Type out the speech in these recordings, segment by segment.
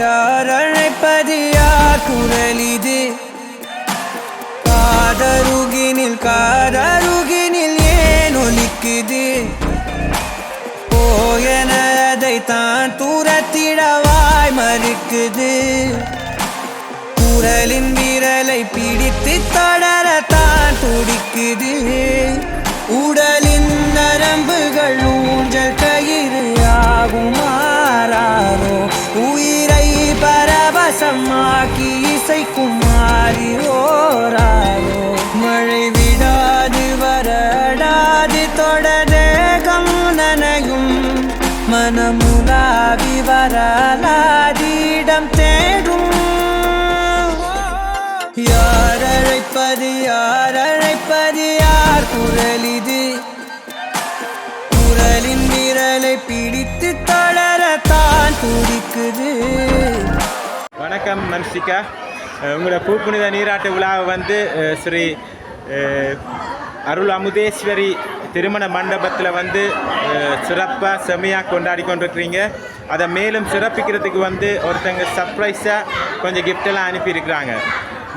யார் அழைப்பது யார் குரல் இது காதருகினில் ஏன் ஒலிக்குது போயனதை தான் தூரத்திடவாய் மறுக்குது குரலின் விரலை பிடித்து தொடரத்தான் துடிக்குது உடலின் நரம்புகள் ஊஞ்சல் கயிறு ஆகும் மாறாரோ உயிரை பரவசமாக்கி இசைக்கும் மாறி ஓராரோ மழை விடாது வரடாது தொடரேகம் நனையும் மனமுலாவி வரலாதிடம் தேடும் யார் அழைப்பது யார் குரல் இது குரலின் விரலை பிடித்து தளரத்தான் துடிக்குது. வணக்கம் மன்சிகா, உங்களோட பூப்புனித நீராட்டு விழாவை வந்து ஸ்ரீ அருள் அமுதேஸ்வரி திருமண மண்டபத்தில் வந்து சிறப்பாக செம்மையாக கொண்டாடி கொண்டிருக்கிறீங்க. அதை மேலும் சிறப்பிக்கிறதுக்கு வந்து ஒருத்தங்க சர்ப்ரைஸாக கொஞ்சம் கிஃப்டெல்லாம் அனுப்பியிருக்கிறாங்க.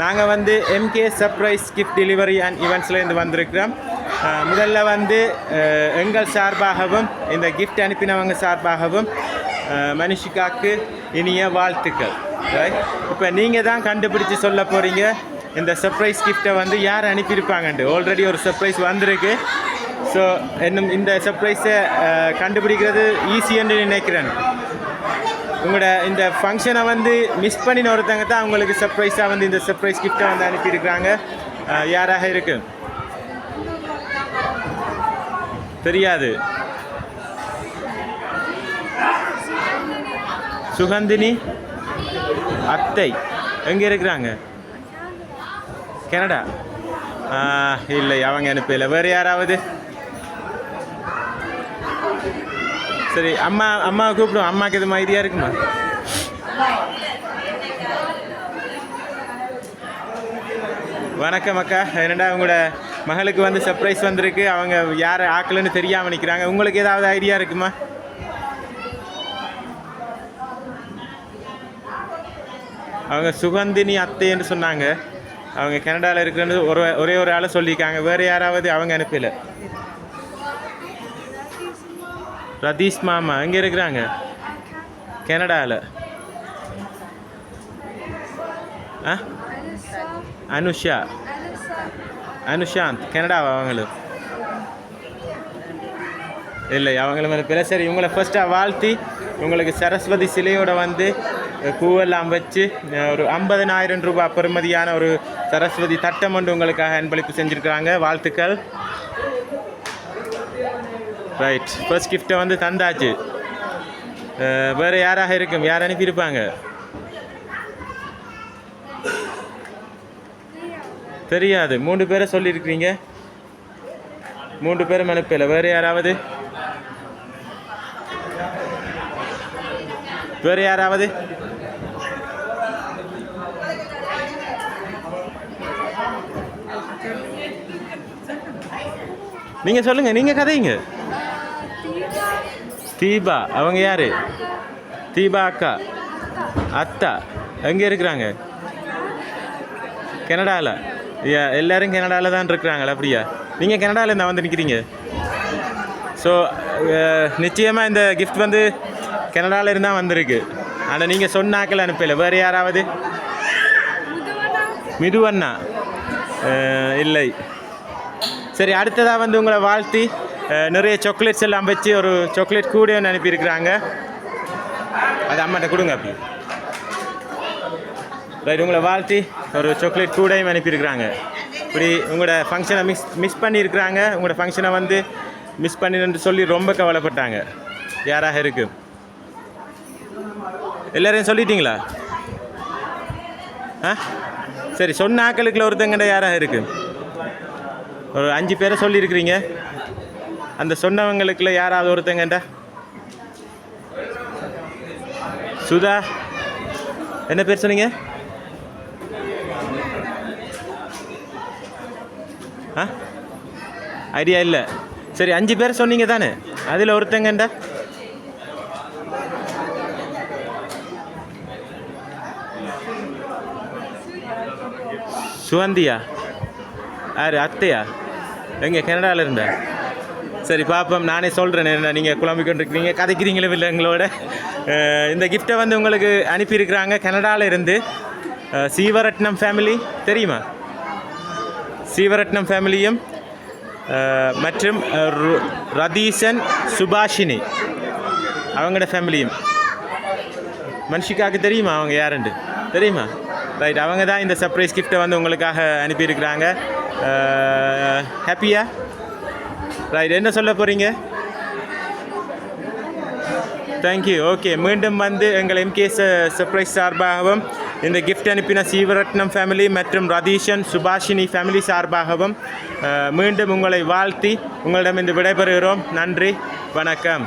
நாங்கள் வந்து MK surprise gift delivery and ஈவெண்ட்ஸ்லேருந்து வந்திருக்கிறோம். முதல்ல வந்து எங்கள் சார்பாகவும் இந்த கிஃப்ட் அனுப்பினவங்க சார்பாகவும் மனிஷிகாவுக்கு இனிய வாழ்த்துக்கள். இப்போ நீங்கள் தான் கண்டுபிடிச்சி சொல்ல போகிறீங்க இந்த சர்ப்ரைஸ் கிஃப்டை வந்து யார் அனுப்பியிருப்பாங்கன்ட்டு. ஆல்ரெடி ஒரு சர்ப்ரைஸ் வந்திருக்கு. ஸோ இன்னும் இந்த சர்ப்ரைஸை கண்டுபிடிக்கிறது ஈஸின்னு நினைக்கிறேன். உங்களோட இந்த ஃபங்க்ஷனை வந்து மிஸ் பண்ணின ஒருத்தங்க தான் அவங்களுக்கு சர்ப்ரைஸாக வந்து இந்த சர்ப்ரைஸ் கிஃப்டை வந்து அனுப்பியிருக்கிறாங்க. யாராக இருக்கு தெரியாது. சுகந்தினி அத்தை எங்கே இருக்கிறாங்க? கனடா? இல்லை, அவங்க அனுப்பல. வேறு யாராவது? சரி, அம்மாவை கூப்பிடும். அம்மாவுக்கு இது மாதிரியா இருக்குமா? வணக்கம் அக்கா. என்னடா உங்களோட மகளுக்கு வந்து சர்ப்ரைஸ் வந்திருக்கு. அவங்க யார் ஆக்கலன்னு தெரியாமல் நிற்கிறாங்க. உங்களுக்கு ஏதாவது ஐடியா இருக்குமா? அவங்க சுகந்தினி அத்தைன்னு சொன்னாங்க. அவங்க கனடாவில் இருக்கிறன்னு ஒரே ஒரு ஆளை சொல்லியிருக்காங்க. வேறு யாராவது அவங்க அனுப்பல. ரதீஷ் மாமா எங்கே இருக்கிறாங்க? கனடாவில். அனுஷாந்த் கனடாவா? அவங்களும் இல்லை, அவங்களும் அனுப்பல. சரி, உங்களை ஃபர்ஸ்ட்டாக வாழ்த்தி உங்களுக்கு சரஸ்வதி சிலையோட வந்து பூவெல்லாம் வச்சு ஒரு 50,000 ரூபாய் பெறுமதியான ஒரு சரஸ்வதி தட்டம் ஒன்று உங்களுக்காக அன்பளிப்பு செஞ்சுருக்கிறாங்க. வாழ்த்துக்கள். ரைட், ஃபர்ஸ்ட் கிஃப்டை வந்து தந்தாச்சு. வேறு யாராக இருக்கும்? யார் அனுப்பியிருப்பாங்க? தெரியாது. 3 பேரை சொல்லியிருக்கிறீங்க. 3 பேரும் அனுப்பல. வேறு யாராவது? வேறு யாராவது? நீங்கள் சொல்லுங்கள், நீங்கள் கதைங்க. தீபா அவங்க யார்? தீபா அக்கா அத்தா எங்கே இருக்கிறாங்க? கனடாவில். எல்லோரும் கனடாவில் தான் இருக்கிறாங்களா? அப்படியா? நீங்கள் கனடாவில் இருந்தால் வந்து நிற்கிறீங்க. ஸோ நிச்சயமாக இந்த கிஃப்ட் வந்து கனடாவில் இருந்தால் வந்திருக்கு. ஆனால் நீங்கள் சொன்னாக்கள் அனுப்பலை. வேறு யாராவது? மிதுவண்ணா? இல்லை. சரி, அடுத்ததாக வந்து உங்களை வாழ்த்தி நிறைய சாக்லேட்ஸ் எல்லாம் வச்சு ஒரு சாக்லேட் கூட ஒன்று அனுப்பியிருக்கிறாங்க. அது அம்மாட்ட கொடுங்க. அப்படி ரைட், உங்களை வாழ்த்தி ஒரு சாக்லேட் கூடையும் அனுப்பியிருக்கிறாங்க. இப்படி உங்களோட ஃபங்க்ஷனை மிஸ் பண்ணியிருக்கிறாங்க. உங்களோட ஃபங்க்ஷனை வந்து மிஸ் பண்ணின்னு சொல்லி ரொம்ப கவலைப்பட்டாங்க. யாராக இருக்கு? எல்லோரையும் சொல்லிட்டீங்களா? சரி, சொன்ன ஆக்களுக்குள்ள ஒருத்தங்கட யாராக இருக்கு? ஒரு 5 பேரை சொல்லியிருக்கிறீங்க. அந்த சொன்னவங்களுக்குள்ள யாராவது ஒருத்தங்கண்டா? சுதா என்ன பேர் சொன்னீங்க? ஐடியா இல்லை. சரி, 5 பேர் சொன்னீங்க தானே? அதில் ஒருத்தங்கண்டா? சுவந்தியா யார் அத்தையா எங்கே கனடாவில் இருந்த சரி பாப்போம் நானே சொல்கிறேன் என்ன நீங்கள் குழம்பிக்கொண்டிருக்கிறீங்க கதைக்கிறீங்களே இல்லை எங்களோட இந்த கிஃப்ட்டை வந்து உங்களுக்கு அனுப்பியிருக்கிறாங்க கனடாவில் இருந்து சீவரட்னம் ஃபேமிலி தெரியுமா சீவரட்னம் ஃபேமிலியும் மற்றும் ரதீசன் சுபாஷினி அவங்களோட ஃபேமிலியும் மன்ஷிகாவுக்கு தெரியுமா அவங்க யாருண்டு தெரியுமா ரைட் அவங்க தான் இந்த சர்ப்ரைஸ் கிஃப்ட்டை வந்து உங்களுக்காக அனுப்பியிருக்கிறாங்க ஹாப்பியா ரைட் என்ன சொல்ல போகிறீங்க தேங்க்யூ ஓகே மீண்டும் வந்து எங்கள் எம்கேஎஸ் சர்ப்ரைஸ் சார்பாகவும் இந்த கிஃப்ட் அனுப்பின சீவரட்னம் ஃபேமிலி மற்றும் ரதீஷன் சுபாஷினி ஃபேமிலி சார்பாகவும் மீண்டும் உங்களை வாழ்த்தி உங்களிடம் இந்த விடைபெறுகிறோம் நன்றி வணக்கம்